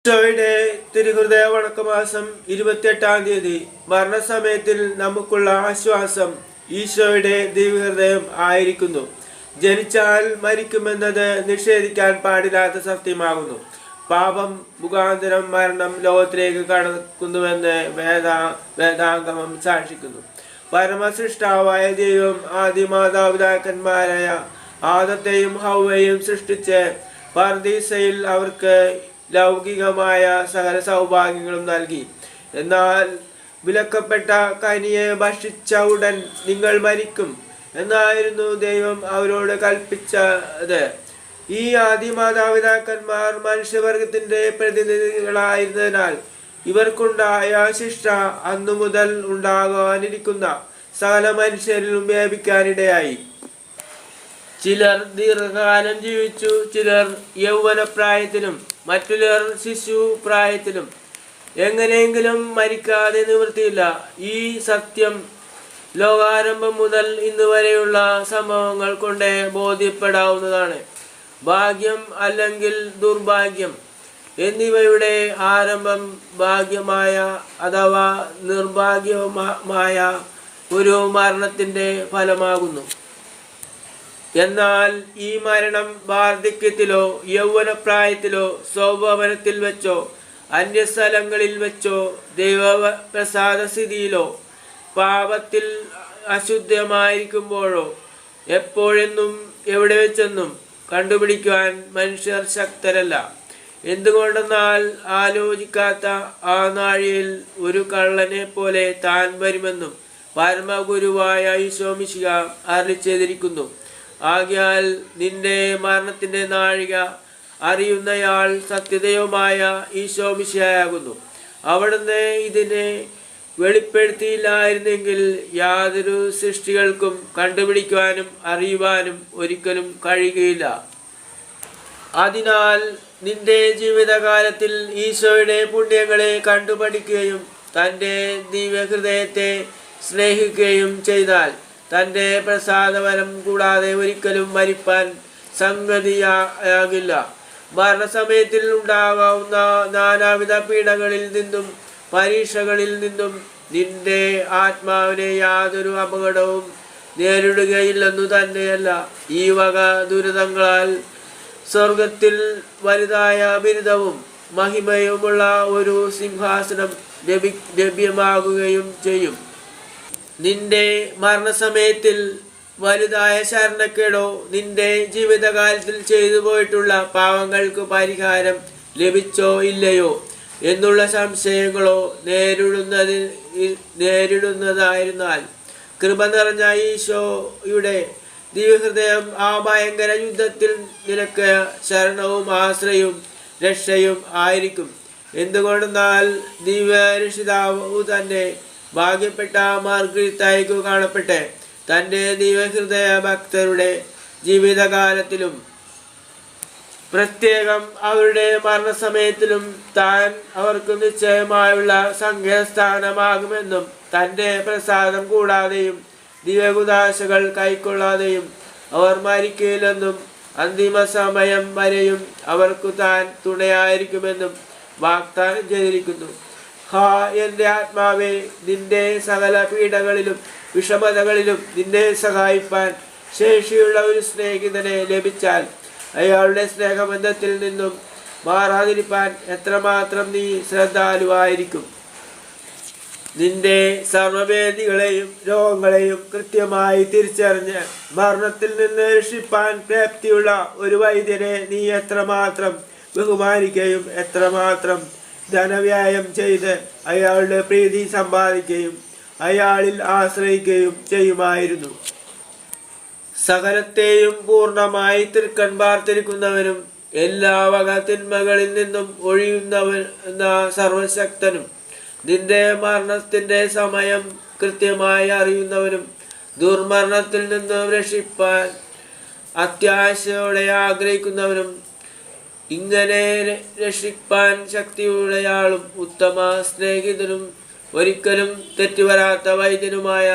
ഈശോയുടെ തിരുഹൃദയ വണക്കമാസം 28-ാം തീയതി മരണസമയത്തിൽ നമുക്കുള്ള ആശ്വാസം ഈശോയുടെ ദിവ്യഹൃദയം ആയിരിക്കുന്നു. ജനിച്ചാൽ മരിക്കുമെന്നത് നിഷേധിക്കാൻ പാടില്ലാത്ത സത്യമാകുന്നു. പാപം മുഖാന്തരം മരണം ലോകത്തിലേക്ക് കടക്കുന്നുവെന്ന് വേദാംഗമം സാക്ഷിക്കുന്നു. പരമസൃഷ്ടാവായ ദൈവം ആദിമാതാപിതാക്കന്മാരായ ആദത്തെയും ഹൗവയെയും സൃഷ്ടിച്ച് പർദീസയിൽ അവർക്ക് ലൗകികമായ സകല സൗഭാഗ്യങ്ങളും നൽകി. എന്നാൽ വിലക്കപ്പെട്ട കനിയെ ഭക്ഷിച്ച ഉടൻ നിങ്ങൾ മരിക്കും എന്നായിരുന്നു ദൈവം അവരോട് കൽപ്പിച്ചത്. ഈ ആദിമാതാപിതാക്കന്മാർ മനുഷ്യവർഗത്തിന്റെ പ്രതിനിധികളായിരുന്നതിനാൽ ഇവർക്കുണ്ടായ ശിക്ഷ അന്നു മുതൽ ഉണ്ടാകാനിരിക്കുന്ന സകല മനുഷ്യരിലും വ്യാപിക്കാനിടയായി. ചിലർ ദീർഘകാലം ജീവിച്ചു, ചിലർ യൗവനപ്രായത്തിലും മറ്റുള്ളവർ ശിശു പ്രായത്തിലും. എങ്ങനെയെങ്കിലും മരിക്കാതെ നിവൃത്തിയില്ല. ഈ സത്യം ലോകാരംഭം മുതൽ ഇന്ന് വരെയുള്ള സംഭവങ്ങൾ കൊണ്ട് ബോധ്യപ്പെടാവുന്നതാണ്. ഭാഗ്യം അല്ലെങ്കിൽ ദുർഭാഗ്യം എന്നിവയുടെ ആരംഭം ഭാഗ്യമായ അഥവാ നിർഭാഗ്യമായ ഒരു മരണത്തിൻ്റെ ഫലമാകുന്നു. എന്നാൽ ഈ മരണം വാർദ്ധക്യത്തിലോ യൗവനപ്രായത്തിലോ സ്വഭവനത്തിൽ വെച്ചോ അന്യസ്ഥലങ്ങളിൽ വെച്ചോ ദൈവപ്രസാദ സ്ഥിതിയിലോ പാപത്തിൽ അശുദ്ധമായിരിക്കുമ്പോഴോ എപ്പോഴെന്നും എവിടെ വെച്ചെന്നും കണ്ടുപിടിക്കുവാൻ മനുഷ്യർ ശക്തരല്ല. എന്തുകൊണ്ടെന്നാൽ ആലോചിക്കാത്ത ആ നാഴിയിൽ ഒരു കള്ളനെ പോലെ താൻ വരുമെന്നും പരമഗുരുവായ ഈശോ മിശിഹ അരുളിച്ചെയ്തിരിക്കുന്നു. ആകയാൽ നിന്റെ മരണത്തിന്റെ നാഴിക അറിയുന്നയാൾ സത്യദൈവമായ ഈശോ മിശിഹായാകുന്നു. അവിടുന്ന് ഇതിനെ വെളിപ്പെടുത്തിയില്ലായിരുന്നെങ്കിൽ യാതൊരു സൃഷ്ടികൾക്കും കണ്ടുപിടിക്കുവാനും അറിയുവാനും ഒരിക്കലും കഴിയുകയില്ല. അതിനാൽ നിന്റെ ജീവിതകാലത്തിൽ ഈശോയുടെ പുണ്യങ്ങളെ കണ്ടുപഠിക്കുകയും തൻ്റെ ദിവ്യഹൃദയത്തെ സ്നേഹിക്കുകയും ചെയ്താൽ തൻ്റെ പ്രസാദവരം കൂടാതെ ഒരിക്കലും മരിപ്പാൻ സംഗതിയാകില്ല. മരണസമയത്തിൽ ഉണ്ടാകാവുന്ന നാനാവിധ പീഡകളിൽ നിന്നും പരീക്ഷകളിൽ നിന്നും നിന്റെ ആത്മാവിനെ യാതൊരു അപകടവും നേരിടുകയില്ലെന്നു തന്നെയല്ല, ഈ വക ദുരിതങ്ങളാൽ സ്വർഗത്തിൽ വലുതായ ബിരുദവും മഹിമയുമുള്ള ഒരു സിംഹാസനം ലഭ്യമാകുകയും ചെയ്യും. നിന്റെ മരണസമയത്തിൽ വലുതായ ശരണക്കേടോ നിന്റെ ജീവിതകാലത്തിൽ ചെയ്തു പോയിട്ടുള്ള പാവങ്ങൾക്ക് പരിഹാരം ലഭിച്ചോ ഇല്ലയോ എന്നുള്ള സംശയങ്ങളോ നേരിടുന്നതായിരുന്നാൽ കൃപ നിറഞ്ഞ ഈശോയുടെ ദിവ്യഹൃദയം ആ ഭയങ്കര യുദ്ധത്തിൽ നിനക്ക് ശരണവും ആശ്രയവും രക്ഷയും ആയിരിക്കും. എന്തുകൊണ്ടെന്നാൽ ദിവ്യരക്ഷിതാവു തന്നെ ഭാഗ്യപ്പെട്ട മാർഗ്ഗരീത്തായിക്കു കാണപ്പെട്ട് തൻ്റെ ദിവ്യഹൃദയ ഭക്തരുടെ ജീവിതകാലത്തിലും പ്രത്യേകം അവരുടെ മരണസമയത്തിലും താൻ അവർക്ക് നിശ്ചയമായുള്ള സംഖ്യാസ്ഥാനമാകുമെന്നും തൻ്റെ പ്രസാദം കൂടാതെയും ദിവ്യകുദാശകൾ കൈക്കൊള്ളാതെയും അവർ മരിക്കില്ലെന്നും അന്തിമ സമയം വരെയും അവർക്ക് താൻ തുണയായിരിക്കുമെന്നും വാഗ്ദാനം ചെയ്തിരിക്കുന്നു. ഹാ എൻ്റെ ആത്മാവേ, നിന്റെ സകല പീഡകളിലും വിഷമതകളിലും നിന്നെ സഹായിപ്പാൻ ശേഷിയുള്ള ഒരു സ്നേഹിതനെ ലഭിച്ചാൽ അയാളുടെ സ്നേഹബന്ധത്തിൽ നിന്നും മാറാതിരിപ്പാൻ എത്രമാത്രം നീ ശ്രദ്ധാലുവായിരിക്കും. നിന്റെ സർവവേദികളെയും രോഗങ്ങളെയും കൃത്യമായി തിരിച്ചറിഞ്ഞ് മരണത്തിൽ നിന്ന് രക്ഷിപ്പാൻ പ്രാപ്തിയുള്ള ഒരു വൈദ്യനെ നീ എത്രമാത്രം ബഹുമാനിക്കുകയും എത്രമാത്രം ധനവ്യയം ചെയ്ത് അയാളുടെ പ്രീതി സമ്പാദിക്കുകയും അയാളിൽ ആശ്രയിക്കുകയും ചെയ്യുമായിരുന്നു. സകലത്തെയും പൂർണ്ണമായി തൃക്കൺ പാർത്തിരിക്കുന്നവനും എല്ലാ വക തിന്മകളിൽ നിന്നും ഒഴിയുന്നവൻ സർവശക്തനും നിന്റെ മരണത്തിന്റെ സമയം കൃത്യമായി അറിയുന്നവനും ദുർമരണത്തിൽ നിന്നും രക്ഷിപ്പാൻ അത്യാശയോടെ ആഗ്രഹിക്കുന്നവനും ഇങ്ങനെ രക്ഷിപ്പാൻ ശക്തിയുള്ളയാളും ഉത്തമ സ്നേഹിതനും ഒരിക്കലും തെറ്റുവരാത്ത വൈദ്യനുമായ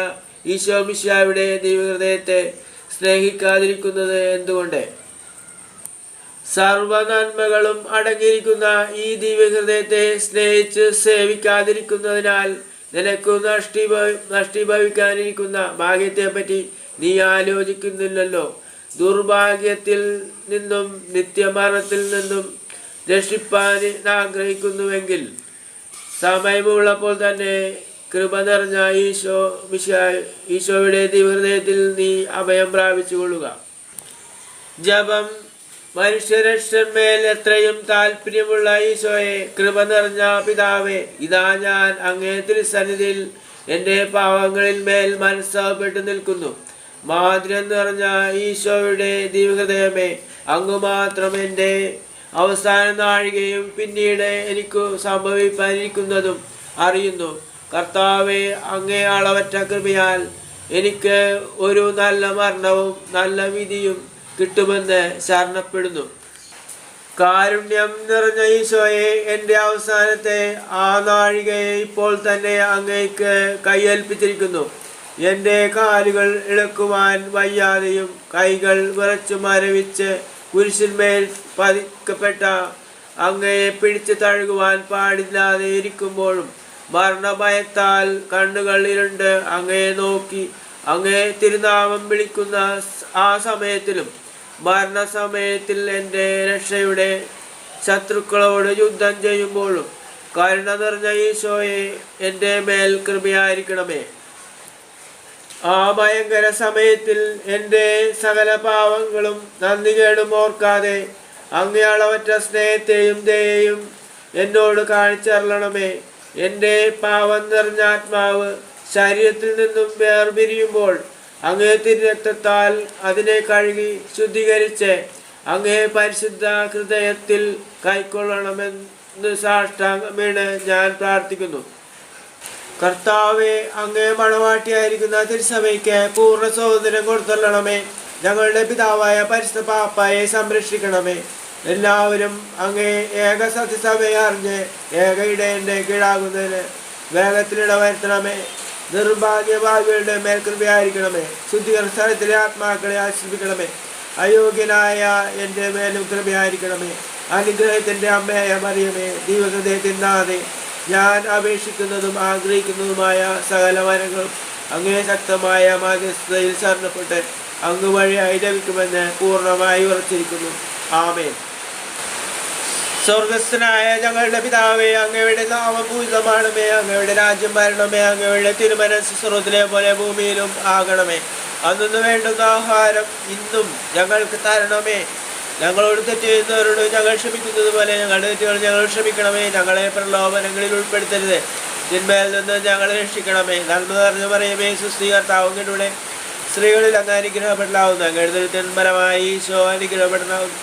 ഈശോ മിശിഹായുടെ ദിവ്യഹൃദയത്തെ സ്നേഹിക്കാതിരിക്കുന്നത് എന്തുകൊണ്ട്? സർവനന്മകളും അടങ്ങിയിരിക്കുന്ന ഈ ദിവ്യഹൃദയത്തെ സ്നേഹിച്ച് സേവിക്കാതിരിക്കുന്നതിനാൽ നിനക്കു നഷ്ടീഭവിക്കാനിരിക്കുന്ന ഭാഗ്യത്തെപ്പറ്റി നീ ആലോചിക്കുന്നില്ലല്ലോ. ദുർഭാഗ്യത്തിൽ നിന്നും നിത്യമരണത്തിൽ നിന്നും രക്ഷിപ്പാൻ ആഗ്രഹിക്കുന്നുവെങ്കിൽ സമയമുള്ളപ്പോൾ തന്നെ കൃപ നിറഞ്ഞ ഈശോയുടെ ദിവ്യഹൃദയത്തിൽ നീ അഭയം പ്രാപിച്ചുകൊള്ളുക. ജപം. മനുഷ്യരക്ഷന്മേൽ എത്രയും താല്പര്യമുള്ള ഈശോയെ, കൃപ നിറഞ്ഞ പിതാവേ, ഇതാ ഞാൻ അങ്ങേ തിരുസന്നിധിയിൽ എൻ്റെ പാവങ്ങളിൽ മേൽ മനസ്സാവപ്പെട്ടു നിൽക്കുന്നു. മാധുര്യം നിറഞ്ഞ ഈശോയുടെ ദിവ്യഹൃദയമേ, അങ്ങ് മാത്രം എൻ്റെ അവസാന നാഴികയും പിന്നീട് എനിക്ക് സംഭവിക്കാനിരിക്കുന്നതും അറിയുന്നു. കർത്താവെ, അങ്ങേ അളവറ്റ കൃപയാൽ എനിക്ക് ഒരു നല്ല മരണവും നല്ല വിധിയും കിട്ടുമെന്ന് ശരണപ്പെടുന്നു. കാരുണ്യം നിറഞ്ഞ ഈശോയെ, എൻ്റെ അവസാനത്തെ ആ നാഴികയെ ഇപ്പോൾ തന്നെ അങ്ങേക്ക് കൈയേൽപ്പിച്ചിരിക്കുന്നു. എൻ്റെ കാലുകൾ ഇളക്കുവാൻ വയ്യാതെയും കൈകൾ വിറച്ചു മരവിച്ച് കുരിശിന്മേൽ പതിക്കപ്പെട്ട അങ്ങയെ പിടിച്ചു തഴുകുവാൻ പാടില്ലാതെ ഇരിക്കുമ്പോഴും മരണഭയത്താൽ കണ്ണുകൾ ഇരുണ്ട് അങ്ങയെ നോക്കി അങ്ങേ തിരുനാമം വിളിക്കുന്ന ആ സമയത്തിലും മരണസമയത്തിൽ എൻ്റെ രക്ഷയുടെ ശത്രുക്കളോട് യുദ്ധം ചെയ്യുമ്പോഴും കരുണ നിറഞ്ഞ ഈശോയെ, എൻ്റെ മേൽ കൃപയായിരിക്കണമേ. ആ ഭയങ്കര സമയത്തിൽ എൻ്റെ സകല പാവങ്ങളും നന്ദികേടും ഓർക്കാതെ അങ്ങേ അളവറ്റ സ്നേഹത്തെയും ദയയും എന്നോട് കാണിച്ചറിയണമേ. എൻ്റെ പാവം നിറഞ്ഞ ആത്മാവ് ശരീരത്തിൽ നിന്നും വേർപിരിയുമ്പോൾ അങ്ങേ തിരുരക്തത്താൽ അതിനെ കഴുകി ശുദ്ധീകരിച്ച് അങ്ങേ പരിശുദ്ധ ഹൃദയത്തിൽ കൈക്കൊള്ളണമെന്ന് സാഷ്ടാംഗം വീണ് ഞാൻ പ്രാർത്ഥിക്കുന്നു. കർത്താവെ, അങ്ങേ മണവാട്ടിയായിരിക്കുന്ന തിരുസഭയ്ക്ക് പൂർണ്ണ സ്വാതന്ത്ര്യം കൊടുത്തള്ളണമേ. ഞങ്ങളുടെ പിതാവായ പരിശുദ്ധ പാപ്പായെ സംരക്ഷിക്കണമേ. എല്ലാവരും അങ്ങേ ഏക സത്യസഭയെ അറിഞ്ഞ് ഏക ഇടയൻ്റെ കീഴാകുന്നതിന് വേഗത്തിലിട വരുത്തണമേ. നിർഭാഗ്യഭാവികളുടെ മേൽ കൃപയായിരിക്കണമേ. ശുദ്ധീകരണ സ്ഥലത്തിലെ ആത്മാക്കളെ ആശ്രയിക്കണമേ. അയോഗ്യനായ എൻ്റെ മേലും കൃപയായിരിക്കണമേ. അനുഗ്രഹത്തിൻ്റെ അമ്മയായ മറിയമേ, ദിവ്യഹൃദയത്തിനാതെ ഞാൻ അപേക്ഷിക്കുന്നതും ആഗ്രഹിക്കുന്നതുമായ സകല വരങ്ങളും അങ്ങേ ശക്തമായ മാധ്യസ്ഥതയിൽ ശരണപ്പെട്ട് അങ്ങ് വഴിയായി ലഭിക്കുമെന്ന് പൂർണ്ണമായി ഉറച്ചിരിക്കുന്നു. ആമേൻ. സ്വർഗസ്ഥനായ ഞങ്ങളുടെ പിതാവേ, അങ്ങയുടെ നാമം പൂജിതമാണമേ. അങ്ങയുടെ രാജ്യം വരണമേ. അങ്ങയുടെ തിരുമനസ്സ് സ്വർഗ്ഗത്തിലെ പോലെ ഭൂമിയിലും ആകണമേ. അന്നു വേണ്ടുന്ന ആഹാരം ഇന്നും ഞങ്ങൾക്ക് തരണമേ. ഞങ്ങളോട് തെറ്റ് ചെയ്യുന്നവരോട് ഞങ്ങൾ ക്ഷമിക്കുന്നത് പോലെ ഞങ്ങളുടെ തെറ്റുകൾ ഞങ്ങൾ ക്ഷമിക്കണമേ. ഞങ്ങളെ പ്രലോഭനങ്ങളിൽ ഉൾപ്പെടുത്തരുത്, തിന്മയിൽ നിന്ന് ഞങ്ങളെ രക്ഷിക്കണമേ. നന്മ നിറഞ്ഞു പറയുമേ, സുസ്ഥി കർത്താവിലൂടെ സ്ത്രീകളിൽ അങ്ങ് അനുഗ്രഹപ്പെടാവുന്നു. അങ്ങയുടെ തിന്മരമായി ഈശോ അനുഗ്രഹപ്പെടാവുന്നു.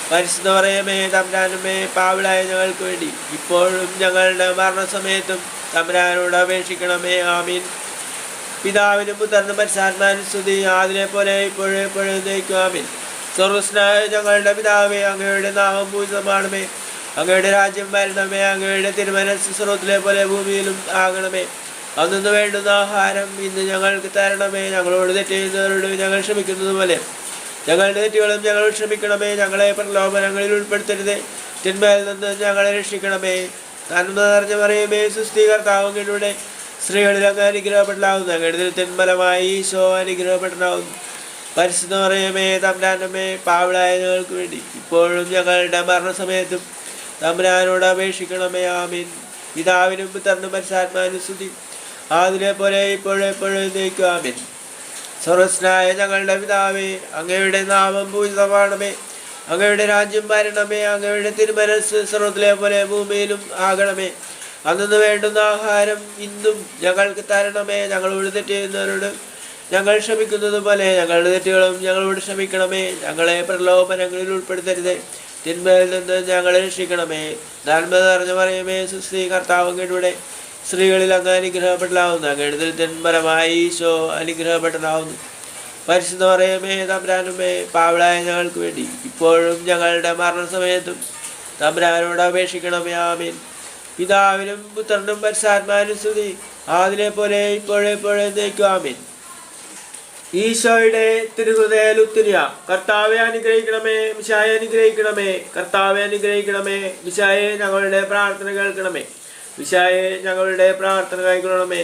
പരിശുദ്ധ പറയുമേ, തമ്പുരാനുമേ, പാവിളായ ഞങ്ങൾക്ക് വേണ്ടി ഇപ്പോഴും ഞങ്ങളുടെ മരണസമയത്തും തമ്പുരാനോട് അപേക്ഷിക്കണമേ. ആമീൻ. പിതാവിനും പുത്രനും പരിശുദ്ധാത്മാവിനും സ്തുതി, ആദിലെ പോലെ ഇപ്പോഴും എപ്പോഴും എന്നേക്കും. ആമീൻ. സ്വർഗ്ഗസ്ഥനായ ഞങ്ങളുടെ പിതാവേ, അങ്ങയുടെ നാമം പൂജിതമാണമേ. അങ്ങയുടെ രാജ്യം വരണമേ. അങ്ങയുടെ തിരുമനസ്സ് സ്വർഗ്ഗത്തിലെ പോലെ ഭൂമിയിലും ആകണമേ. അന്നു വേണ്ടുന്ന ആഹാരം ഇന്ന് ഞങ്ങൾക്ക് തരണമേ. ഞങ്ങളോട് തെറ്റ് ചെയ്യുന്നവരോട് ഞങ്ങൾ ക്ഷമിക്കുന്നത് പോലെ ഞങ്ങളുടെ തെറ്റുകളും ഞങ്ങൾ ക്ഷമിക്കണമേ. ഞങ്ങളെ പ്രലോഭനങ്ങളിൽ ഉൾപ്പെടുത്തരുത്, തിന്മയിൽ നിന്ന് ഞങ്ങളെ രക്ഷിക്കണമേ. നന്മ നിറഞ്ഞ മറിയമേ, സുസ്ഥി കർത്താവിലൂടെ സ്ത്രീകളിൽ അങ്ങ് അനുഗ്രഹപ്പെടാവുന്നു. അങ്ങയുടെ തിന്മലമായി ഈശോ അനുഗ്രഹപ്പെടാവുന്നു. പരിശുദ്ധ മറിയമേ, തമ്പുരാനമ്മേ, പാവിളായ ഞങ്ങൾക്ക് വേണ്ടി ഇപ്പോഴും ഞങ്ങളുടെ മരണസമയത്തും തമ്പുരാനോട് അപേക്ഷിക്കണമേ. ആമീൻ. പിതാവിനും പുത്രനും പരിശുദ്ധാത്മാവിനും സ്തുതി, ആദിലെ പോലെ ഇപ്പോഴും എപ്പോഴും എന്നേക്കും. ആമീൻ. സ്വർഗ്ഗസ്ഥനായ ഞങ്ങളുടെ പിതാവേ, അങ്ങയുടെ നാമം പൂജിതമാണമേ. അങ്ങയുടെ രാജ്യം വരണമേ. അങ്ങയുടെ തിരുമനസ്സ് സ്വർഗ്ഗത്തിലെ പോലെ ഭൂമിയിലും ആകണമേ. അന്നു വേണ്ടുന്ന ആഹാരം ഇന്നും ഞങ്ങൾക്ക് തരണമേ. ഞങ്ങളോട് തെറ്റ് ചെയ്യുന്നവരോട് ഞങ്ങൾ ക്ഷമിക്കുന്നത് പോലെ ഞങ്ങളുടെ തെറ്റുകളും ഞങ്ങളോട് ക്ഷമിക്കണമേ. ഞങ്ങളെ പ്രലോഭനങ്ങളിൽ ഉൾപ്പെടുത്തരുത്, തിന്മയിൽ നിന്ന് ഞങ്ങളെ രക്ഷിക്കണമേ. നന്മ നിറഞ്ഞു പറയുമേ, സുസ്ഥി കർത്താവിലൂടെ സ്ത്രീകളിൽ അങ്ങ് അനുഗ്രഹപ്പെടാവുന്നു. അങ്ങയുടെ തിന്മരമായി ഈശോ അനുഗ്രഹപ്പെടാവുന്നു. പരിശുദ്ധ പറയുമേ, തമ്പുരാനുമേ, പാവിളായ ഞങ്ങൾക്ക് വേണ്ടി ഇപ്പോഴും ഞങ്ങളുടെ മരണസമയത്തും തമ്പുരാനോട് അപേക്ഷിക്കണമേ. ആമീൻ. പിതാവിനും പുത്രനും പരിശുദ്ധാത്മാവിനും സ്തുതി, ആദിലെ പോലെ ഇപ്പോഴെപ്പോഴും എന്നേക്കും. ആമീൻ. ഈശോയുടെ തിരുഹൃദയ ലുത്തിനിയ. കർത്താവെ അനുഗ്രഹിക്കണമേ, മിശിഹായെ അനുഗ്രഹിക്കണമേ. കർത്താവെ അനുഗ്രഹിക്കണമേ, മിശിഹായെ ഞങ്ങളുടെ പ്രാർത്ഥന കേൾക്കണമേ. മിശിഹായെ ഞങ്ങളുടെ പ്രാർത്ഥന കൈക്കൊള്ളണമേ.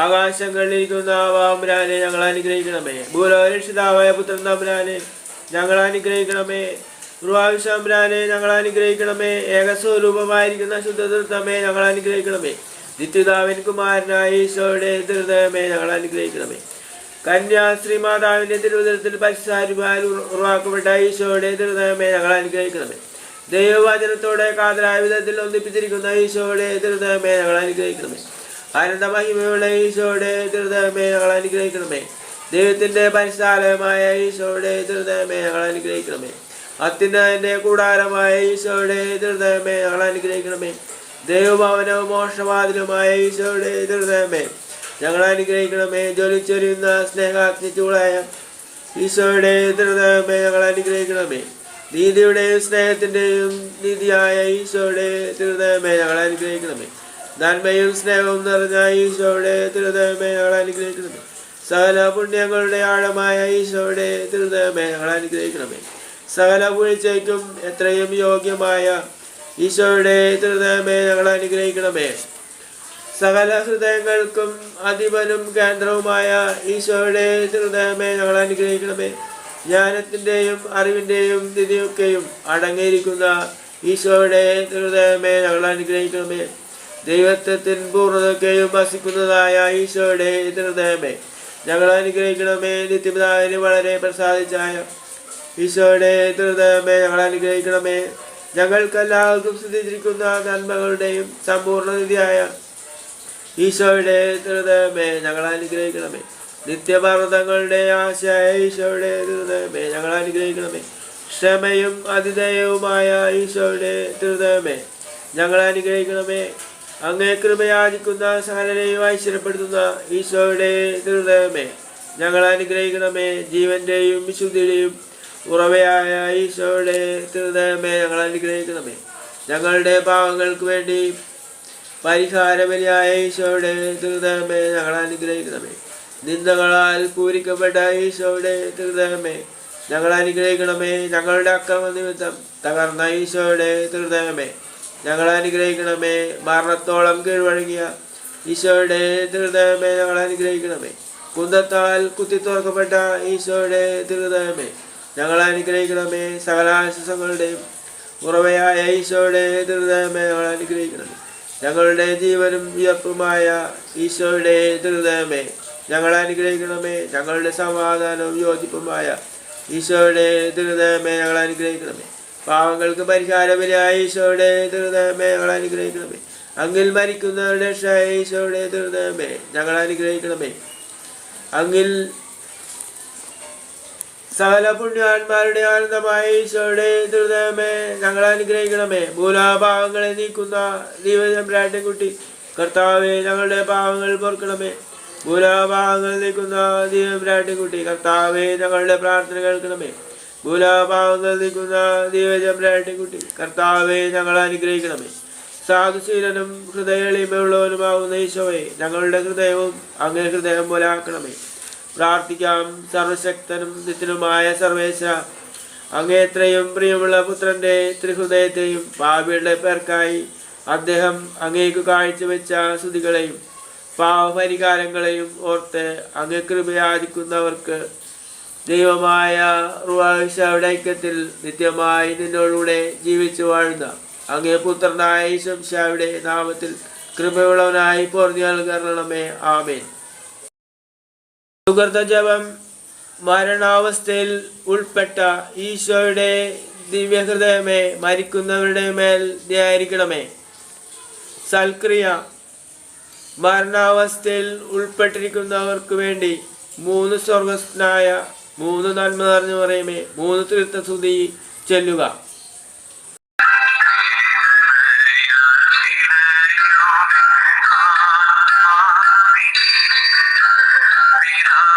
ആകാശങ്ങളിലിരിക്കുന്ന തമ്പുരാനെ ഞങ്ങൾ അനുഗ്രഹിക്കണമേ. ഭൂലോകരക്ഷിതാവായ പുത്രൻ തമ്പുരാനെ ഞങ്ങൾ അനുഗ്രഹിക്കണമേ. തമ്പുരാനെ ഞങ്ങൾ അനുഗ്രഹിക്കണമേ. ഏകസ്വരൂപമായിരിക്കുന്ന ശുദ്ധതൃത്വമേ ഞങ്ങൾ അനുഗ്രഹിക്കണമേ. നിത്യപിതാവിൻ കുമാരനായ ഈശോയുടെ ഹൃദയമേ ഞങ്ങൾ അനുഗ്രഹിക്കണമേ. കന്യാശ്രീ മാതാവിന്റെ തിരുവചനത്തിൽ പരിശുദ്ധാത്മാവിൽ ഉറവാക്കപ്പെട്ട ഈശോയുടെ ഹൃദയമേ ഞങ്ങൾ അനുഗ്രഹിക്കണമേ. ദൈവവചനത്തോടെ കാതലായ വിധത്തിൽ ഒന്നിപ്പിച്ചിരിക്കുന്ന ഈശോയുടെ ഹൃദയമേ ഞങ്ങൾ അനുഗ്രഹിക്കണമേ. ആനന്ദമഹിമയുള്ള ഈശോയുടെ ഹൃദയമേ ഞങ്ങൾ അനുഗ്രഹിക്കണമേ. ദൈവത്തിന്റെ പരിശുദ്ധാലയമായ ഈശോയുടെ ഹൃദയമേ ഞങ്ങൾ അനുഗ്രഹിക്കണമേ. അത്യുന്നതന്റെ കൂടാരമായ ഈശോയുടെ ഹൃദയമേ ഞങ്ങൾ അനുഗ്രഹിക്കണമേ. ദൈവഭവനവും മോക്ഷവാതിലുമായ ഈശോയുടെ ഹൃദയമേ ഞങ്ങൾ അനുഗ്രഹിക്കണമേ. ജ്വലിച്ചൊരിയുന്ന സ്നേഹാഗ്നി ചൂടായ ഈശോയുടെ ഹൃദയമേ ഞങ്ങൾ അനുഗ്രഹിക്കണമേ. നീതിയുടെയും സ്നേഹത്തിന്റെയും നീതിയായ ഈശോയുടെ ഹൃദയമേ ഞങ്ങൾ അനുഗ്രഹിക്കണമേ. നന്മയും സ്നേഹവും നിറഞ്ഞ ഈശോയുടെ ഹൃദയമേ ഞങ്ങൾ അനുഗ്രഹിക്കണമേ. സകല പുണ്യങ്ങളുടെ ആഴമായ ഈശോയുടെ ഹൃദയമേ ഞങ്ങൾ അനുഗ്രഹിക്കണമേ. സകല വീഴ്ചയ്ക്കും എത്രയും യോഗ്യമായ ഈശോയുടെ ഹൃദയമേ ഞങ്ങൾ അനുഗ്രഹിക്കണമേ. സകല ഹൃദയങ്ങൾക്കും അധിപനും കേന്ദ്രവുമായ ഈശോയുടെ ഹൃദയമേ ഞങ്ങൾ അനുഗ്രഹിക്കണമേ. ജ്ഞാനത്തിൻ്റെയും അറിവിൻ്റെയും നിധിയൊക്കെയും അടങ്ങിയിരിക്കുന്ന ഈശോയുടെ ഹൃദയമേ ഞങ്ങൾ അനുഗ്രഹിക്കണമേ. ദൈവത്വത്തിൻ പൂർണ്ണതയൊക്കെയും വസിക്കുന്നതായ ഈശോയുടെ ഹൃദയമേ ഞങ്ങൾ അനുഗ്രഹിക്കണമേ. നിത്യപിതാവിന് വളരെ പ്രസാദിച്ചായ ഈശോയുടെ ഹൃദയമേ ഞങ്ങൾ അനുഗ്രഹിക്കണമേ. ഞങ്ങൾക്കെല്ലാവർക്കും സ്ഥിതിച്ചിരിക്കുന്ന നന്മകളുടെയും സമ്പൂർണ്ണനിധിയായ ഈശോയുടെ ഹൃദയമേ ഞങ്ങൾ അനുഗ്രഹിക്കണമേ. നിത്യപർവ്വതങ്ങളുടെ ആശയായ ഈശോയുടെ ഹൃദയമേ ഞങ്ങൾ അനുഗ്രഹിക്കണമേ. ക്ഷമയും അതിദയവുമായ ഈശോയുടെ ഹൃദയമേ ഞങ്ങൾ അനുഗ്രഹിക്കണമേ. അങ്ങേ കൃപയാചിക്കുന്ന സകലരെയും ഐശ്വര്യപ്പെടുത്തുന്ന ഈശോയുടെ ഹൃദയമേ ഞങ്ങൾ അനുഗ്രഹിക്കണമേ. ജീവന്റെയും വിശുദ്ധിയുടെയും ഉറവയായ ഈശോയുടെ ഹൃദയമേ ഞങ്ങൾ അനുഗ്രഹിക്കണമേ. ഞങ്ങളുടെ പാവങ്ങൾക്ക് വേണ്ടി പരിഹാരബലിയായ ഈശോയുടെ ഹൃദയമേ ഞങ്ങൾ അനുഗ്രഹിക്കണമേ. നിന്ദകളാൽ പൂരിക്കപ്പെട്ട ഈശോയുടെ ഹൃദയമേ ഞങ്ങൾ അനുഗ്രഹിക്കണമേ. ഞങ്ങളുടെ അക്രമ നിമിത്തം തകർന്ന ഈശോയുടെ ഹൃദയമേ ഞങ്ങൾ അനുഗ്രഹിക്കണമേ. മരണത്തോളം കീഴ്വഴങ്ങിയ ഈശോയുടെ ഹൃദയമേ ഞങ്ങൾ അനുഗ്രഹിക്കണമേ. കുന്തത്താൽ കുത്തി തുറക്കപ്പെട്ട ഈശോയുടെ ഹൃദയമേ ഞങ്ങൾ അനുഗ്രഹിക്കണമേ. സകലാശ്വാസങ്ങളുടെയും ഉറവയായ ഈശോയുടെ ഹൃദയമേ ഞങ്ങൾ അനുഗ്രഹിക്കണമേ. ഞങ്ങളുടെ ജീവനും വിയർപ്പുമായ ഈശോയുടെ ഹൃദയമേ ഞങ്ങൾ അനുഗ്രഹിക്കണമേ. ഞങ്ങളുടെ സമാധാനവും യോജിപ്പുമായ ഈശോയുടെ ഹൃദയമേ ഞങ്ങൾ അനുഗ്രഹിക്കണമേ. പാവങ്ങൾക്ക് പരിഹാരബലിയായ ഈശോയുടെ ഹൃദയമേ ഞങ്ങൾ അനുഗ്രഹിക്കണമേ. അങ്ങിൽ മരിക്കുന്നവരുടെ രക്ഷയായ ഈശോയുടെ ഹൃദയമേ ഞങ്ങൾ അനുഗ്രഹിക്കണമേ. അങ്ങിൽ സകല പുണ്യാന്മാരുടെ ആനന്ദമായ ഈശോയുടെ ഹൃദയമേ ഞങ്ങൾ അനുഗ്രഹിക്കണമേ. ഭൂലാപാവങ്ങളെ നീക്കുന്ന ദൈവതമ്പുരാട്ടിൻകുട്ടി കർത്താവേ ഞങ്ങളുടെ പാവങ്ങൾ പൊറുക്കണമേ. ഭൂലാപാവങ്ങൾ നീക്കുന്ന ദൈവതമ്പുരാട്ടിൻകുട്ടി കർത്താവേ ഞങ്ങളുടെ പ്രാർത്ഥന കേൾക്കണമേ. ഭൂലാപാവങ്ങൾ നീക്കുന്ന ദൈവതമ്പുരാട്ടിൻകുട്ടി കർത്താവേ ഞങ്ങൾ അനുഗ്രഹിക്കണമേ. സാധുശീലനും ഹൃദയ എളിമയുള്ളവനുമാകുന്ന ഈശോയെ ഞങ്ങളുടെ ഹൃദയവും അങ്ങേ ഹൃദയം പോലെ ആക്കണമേ. പ്രാർത്ഥിക്കാം. സർവശക്തനും നിത്യനുമായ സർവേശ, അങ്ങേത്രയും പ്രിയമുള്ള പുത്രന്റെ ത്രിഹൃദയത്തെയും പാപികളുടെ പേർക്കായി അദ്ദേഹം അങ്ങേക്ക് കാഴ്ചവെച്ച സ്തുതികളെയും പാവപരിഹാരങ്ങളെയും ഓർത്ത് അങ്ങേ കൃപയാചിക്കുന്നവർക്ക് ദൈവമായ റുഹായുടെ ഐക്യത്തിൽ നിത്യമായി നിന്നോടുകൂടെ ജീവിച്ചു വാഴുന്ന അങ്ങേ പുത്രനായ ഈശോയുടെ നാമത്തിൽ കൃപയുള്ളവനായി പോർന്നു നൽകണമേ. ആമേൻ. സുഹൃത ജപം. മരണാവസ്ഥയിൽ ഉൾപ്പെട്ട ഈശോയുടെ ദിവ്യഹൃദയമേ മരിക്കുന്നവരുടെ മേൽ ധ്യാനിക്കണമേ. സൽക്രിയ. മരണാവസ്ഥയിൽ ഉൾപ്പെട്ടിരിക്കുന്നവർക്ക് വേണ്ടി 3 സ്വർഗസ്ഥനായ 3 നന്മ നിറഞ്ഞു പറയുമേ 3 തീർത്ഥസ്തുതി ചൊല്ലുക. Vida